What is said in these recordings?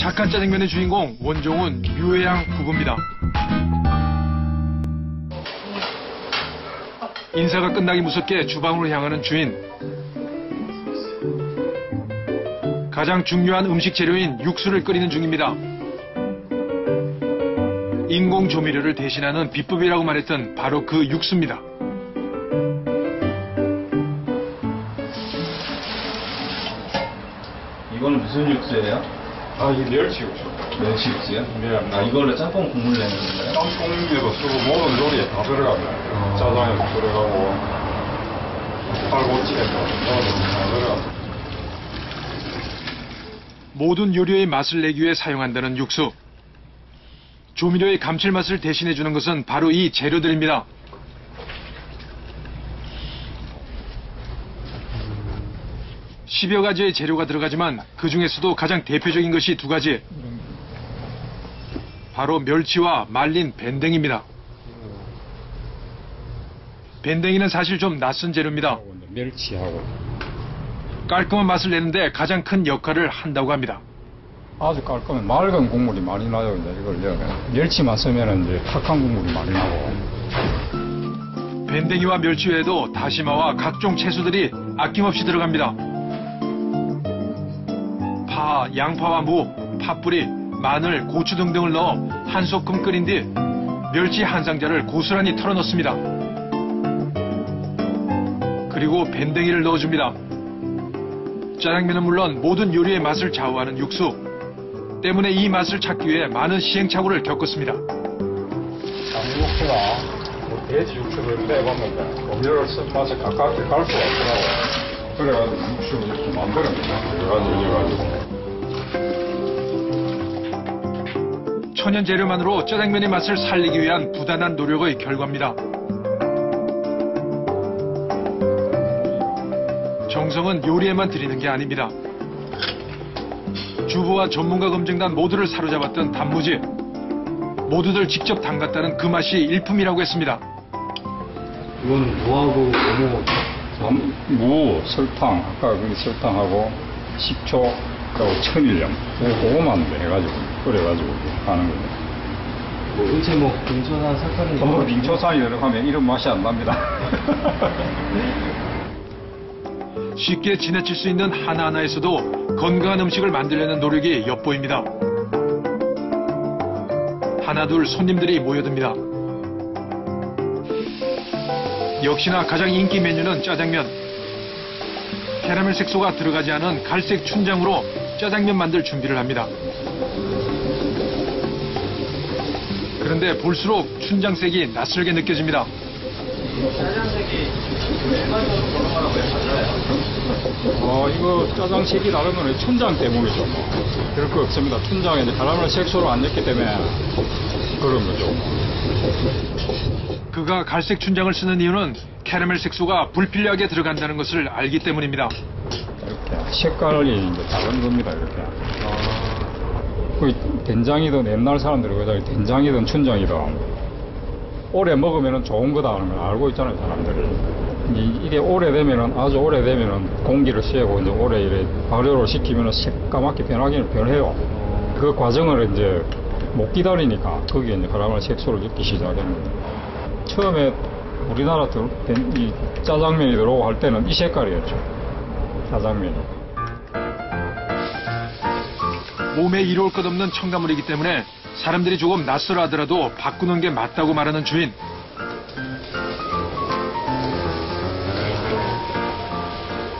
착한 짜장면의 주인공 원종은 류혜양 부부입니다. 인사가 끝나기 무섭게 주방으로 향하는 주인. 가장 중요한 음식 재료인 육수를 끓이는 중입니다. 인공 조미료를 대신하는 비법이라고 말했던 바로 그 육수입니다. 이거는 무슨 육수예요? 이게 멸치 육수. 멸치 육수요? 네. 이걸로 짬뽕 국물 내는 건가요? 짬뽕에도 쓰고 모든 요리에 다 들어갑니다. 짜장에도 들어가고 팔보찌개도 다 들어갑니다. 모든 요리의 맛을 내기 위해 사용한다는 육수. 조미료의 감칠맛을 대신해주는 것은 바로 이 재료들입니다. (10여) 가지의 재료가 들어가지만 그 중에서도 가장 대표적인 것이 두 가지. 바로 멸치와 말린 밴댕입니다. 밴댕이는 사실 좀 낯선 재료입니다. 멸치하고 깔끔한 맛을 내는데 가장 큰 역할을 한다고 합니다. 아주 깔끔한 맑은 국물이 많이 나요. 이제 이걸 멸치만 쓰면은 이제 탁한 국물이 많이 나고. 밴댕이와 멸치 외에도 다시마와 각종 채소들이 아낌없이 들어갑니다. 파, 양파와 무, 팥뿌리, 마늘, 고추 등등을 넣어 한 소끔 끓인 뒤 멸치 한 상자를 고스란히 털어 넣습니다. 그리고 밴댕이를 넣어줍니다. 짜장면은 물론 모든 요리의 맛을 좌우하는 육수. 때문에 이 맛을 찾기 위해 많은 시행착오를 겪었습니다. 육수가 돼지 육수를 빼봤는데 조미료를 쓴 맛에 가깝게 갈 수가 없더라고. 그래가지고 육수를 이렇게 만들었는데 그래가지고 천연 재료만으로 짜장면의 맛을 살리기 위한 부단한 노력의 결과입니다. 정성은 요리에만 들이는 게 아닙니다. 주부와 전문가 검증단 모두를 사로잡았던 단무지. 모두들 직접 담갔다는 그 맛이 일품이라고 했습니다. 이건 무하고 무, 설탕, 아까 그 설탕하고 식초, 그리고 천일염 그거만 해가지고 끓여가지고 하는 거죠. 의체 빙초산 사카린 빙초산이 들어가면 이런 맛이 안 납니다. 쉽게 지나칠 수 있는 하나하나에서도 건강한 음식을 만들려는 노력이 엿보입니다. 하나둘 손님들이 모여듭니다. 역시나 가장 인기 메뉴는 짜장면. 캐러멜 색소가 들어가지 않은 갈색 춘장으로 짜장면 만들 준비를 합니다. 그런데 볼수록 춘장색이 낯설게 느껴집니다. 짜장색이 일반적으로 그런 거랑 왜 달라요? 이거 짜장색이 다른 건 춘장 때문이죠. 그럴 거 없습니다. 춘장에 이제 캐러멜 색소를 안 넣기 때문에 그런 거죠. 그가 갈색 춘장을 쓰는 이유는 캐러멜 색소가 불필요하게 들어간다는 것을 알기 때문입니다. 이렇게 색깔이 이제 다른 겁니다. 이렇게. 그 된장이든 옛날 사람들이 그냥 된장이든 춘장이든 오래 먹으면 좋은 거다 하는 걸 알고 있잖아요, 사람들이. 이게 오래되면은, 아주 오래되면은 공기를 쐬고 이제 오래 이래 발효를 시키면은 새까맣게 변하기는 변해요. 그 과정을 이제 못 기다리니까 거기에 이제 캐러멜 색소를 넣기 시작하는 거예요. 처음에 우리나라 이 짜장면이 들어오고 할 때는 이 색깔이었죠. 짜장면이. 몸에 이로울 것 없는 첨가물이기 때문에 사람들이 조금 낯설어 하더라도 바꾸는 게 맞다고 말하는 주인.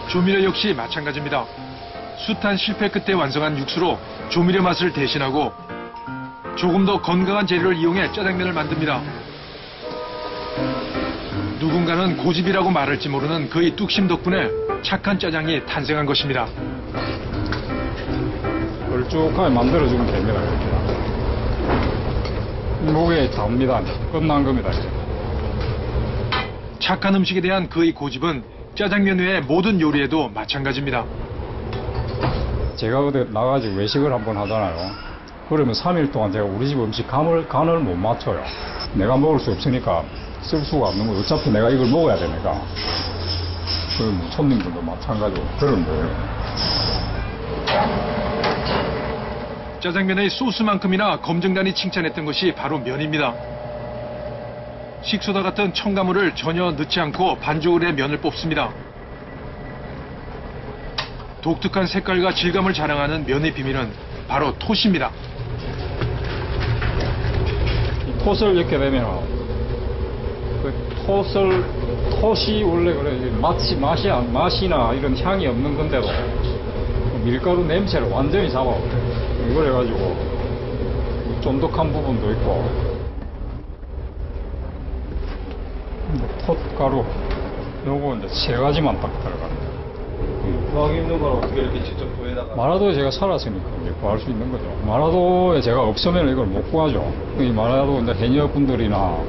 조미료 역시 마찬가지입니다. 숱한 실패 끝에 완성한 육수로 조미료 맛을 대신하고 조금 더 건강한 재료를 이용해 짜장면을 만듭니다. 누군가는 고집이라고 말할지 모르는 그의 뚝심 덕분에 착한 짜장이 탄생한 것입니다. 걸쭉하게 만들어주면 됩니다. 이렇게. 목에 닿습니다. 끝난 겁니다. 이제. 착한 음식에 대한 그의 고집은 짜장면 외의 모든 요리에도 마찬가지입니다. 제가 어디 나가지고 외식을 한번 하잖아요. 그러면 3일 동안 제가 우리 집 음식 간을 못 맞춰요. 내가 먹을 수 없으니까 쓸 수가 없는 거예요. 어차피 내가 이걸 먹어야 되니까. 그 손님들도 마찬가지로 그런 거예요. 짜장면의 소스만큼이나 검증단이 칭찬했던 것이 바로 면입니다. 식소다 같은 첨가물을 전혀 넣지 않고 반죽을 해 면을 뽑습니다. 독특한 색깔과 질감을 자랑하는 면의 비밀은 바로 톳입니다. 톳을 넣게 되면 톳이 원래 그래 맛이나 이런 향이 없는 건데도 밀가루 냄새를 완전히 잡아버려요. 그래가지고 쫀득한 부분도 있고 톳가루 요거 이제 3가지만 딱 들어갑니다. 구하기 힘든 걸 어떻게 이렇게 직접 구해다가. 마라도에 제가 살았으니까 이제 구할 수 있는 거죠. 마라도에 제가 없으면 이걸 못 구하죠. 이 마라도 이제 해녀분들한테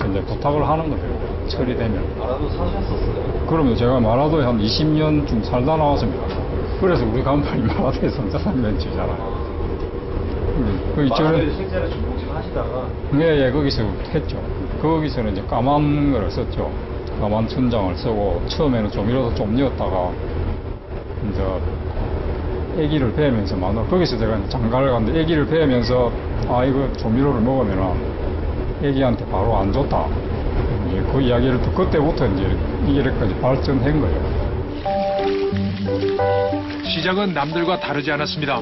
이제 부탁을 하는 거죠. 처리되면. 마라도 사셨었어요? 그러면 제가 마라도에 한 20년쯤 살다 나왔습니다. 그래서 우리 간판이 마라도에서 짜장면 집이잖아요. 마라도에 실제로 중국집 하시다가. 예, 거기서 했죠. 거기서는 이제 까만 거를 썼죠. 까만 춘장을 쓰고, 처음에는 조미료도 좀 넣었다가, 이제, 애기를 베면서 거기서 제가 이제 장가를 갔는데, 애기를 베면서, 이거 조미료를 먹으면, 애기한테 바로 안 좋다. 이제 그 이야기를 그때부터 이제, 이렇게까지 발전한 거예요. 시작은 남들과 다르지 않았습니다.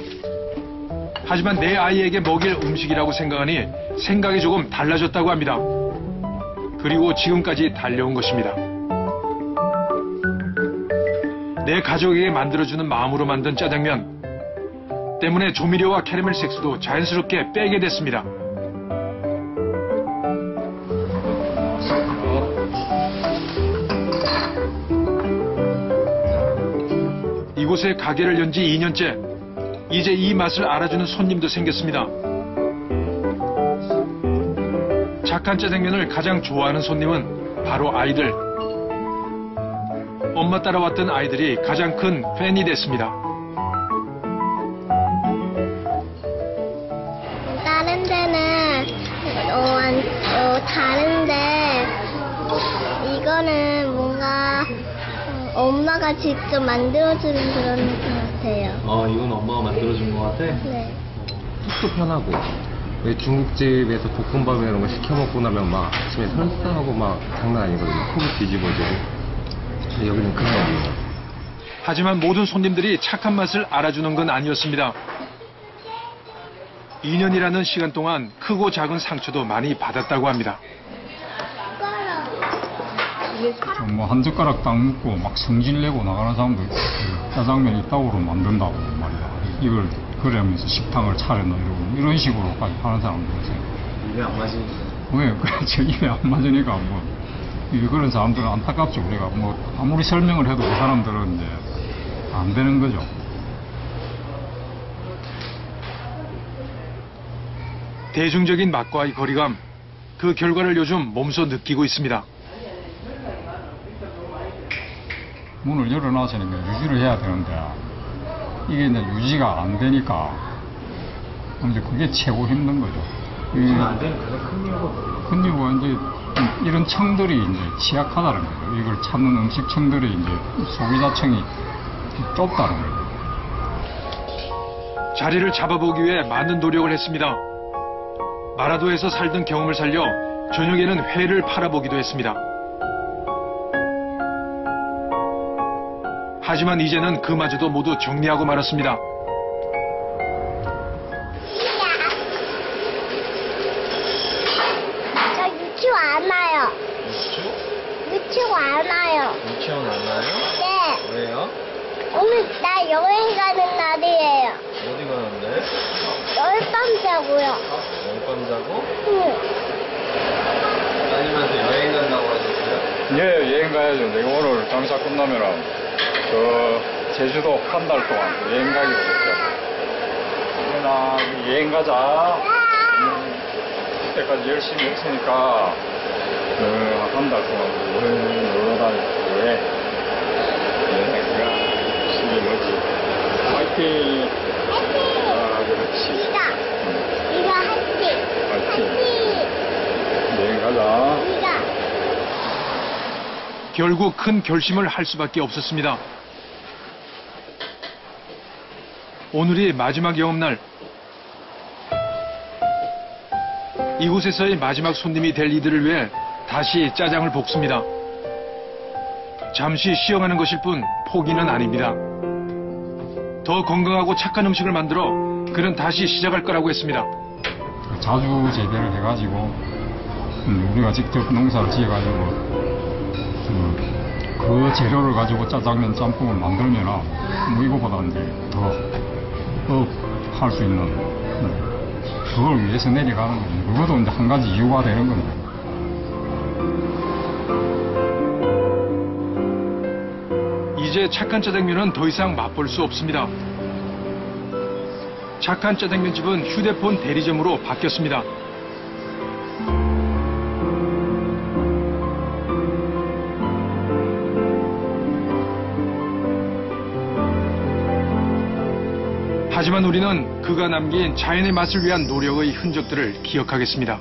하지만 내 아이에게 먹일 음식이라고 생각하니 생각이 조금 달라졌다고 합니다. 그리고 지금까지 달려온 것입니다. 내 가족에게 만들어주는 마음으로 만든 짜장면 때문에 조미료와 캐러멜 색소도 자연스럽게 빼게 됐습니다. 이곳에 가게를 연 지 2년째. 이제 이 맛을 알아주는 손님도 생겼습니다. 착한 짜장면을 가장 좋아하는 손님은 바로 아이들. 엄마 따라왔던 아이들이 가장 큰 팬이 됐습니다. 다른 데는 다른데 이거는 뭔가 엄마가 직접 만들어주는 그런 것 같아요. 이건 엄마가 만들어준 것 같아? 네. 속도 편하고 왜 중국집에서 볶음밥 이런 거 시켜 먹고 나면 막 아침에 설사하고 막 장난 아니거든요. 속이 뒤집어지고. 근데 여기는 그런 게 아니에요. 하지만 모든 손님들이 착한 맛을 알아주는 건 아니었습니다. 2년이라는 시간 동안 크고 작은 상처도 많이 받았다고 합니다. 뭐 한 젓가락 딱 먹고 막 성질내고 나가는 사람도 있고, 짜장면 이따구로 만든다고 말이야. 이걸 그러면서 식당을 차렸나 이런 식으로까지 하는 사람도 있어요. 입에 안 맞으니까. 왜? 그렇죠. 입에 안 맞으니까 뭐 그런 사람들은 안타깝죠. 우리가 뭐 아무리 설명을 해도 그 사람들은 이제 안 되는 거죠. 대중적인 맛과의 거리감, 그 결과를 요즘 몸소 느끼고 있습니다. 문을 열어놨으니까 유지를 해야 되는데 이게 이제 유지가 안 되니까 이제 그게 최고 힘든 거죠. 안 되는 가장 큰 이유가 뭐예요? 큰 이유가 이제 이런 층들이 이제 취약하다는 거죠. 이걸 찾는 음식층들이 이제 소비자층이 좁다는 거죠. 자리를 잡아보기 위해 많은 노력을 했습니다. 마라도에서 살던 경험을 살려 저녁에는 회를 팔아보기도 했습니다. 하지만 이제는 그마저도 모두 정리하고 말았습니다. 저 유치원 안 와요. 유치원 안 와요. 유치원 안 와요? 네. 왜요? 오늘 나 여행 가는 날이에요. 어디 가는데? 열밤 자고요. 열밤 자고? 응. 따님한테 여행 간다고 하셨어요? 예, 여행 가야죠. 내가 오늘 장사 끝나면은 제주도 한 달 동안 여행 가기로 했죠. 얘나 여행 가자. 그때까지 열심히 했으니까 한 달 동안 놀러 다니고 여행가 열심히 뭐지. 화이팅. 그렇지. 이거 화이팅. 화이팅. 여행 가자. 이거. 결국 큰 결심을 할 수밖에 없었습니다. 오늘이 마지막 영업날. 이곳에서의 마지막 손님이 될 이들을 위해 다시 짜장을 볶습니다. 잠시 쉬어가는 것일 뿐 포기는 아닙니다. 더 건강하고 착한 음식을 만들어 그는 다시 시작할 거라고 했습니다. 자주 재배를 해가지고 우리가 직접 농사를 지어가지고 그 재료를 가지고 짜장면 짬뽕을 만들면 뭐 이거보다 이제 더 할 수 있는 그걸 위해서 내려가는 거죠. 그것도 이제 한 가지 이유가 되는 겁니다. 이제 착한 짜장면은 더 이상 맛볼 수 없습니다. 착한 짜장면집은 휴대폰 대리점으로 바뀌었습니다. 하지만 우리는 그가 남긴 자연의 맛을 위한 노력의 흔적들을 기억하겠습니다.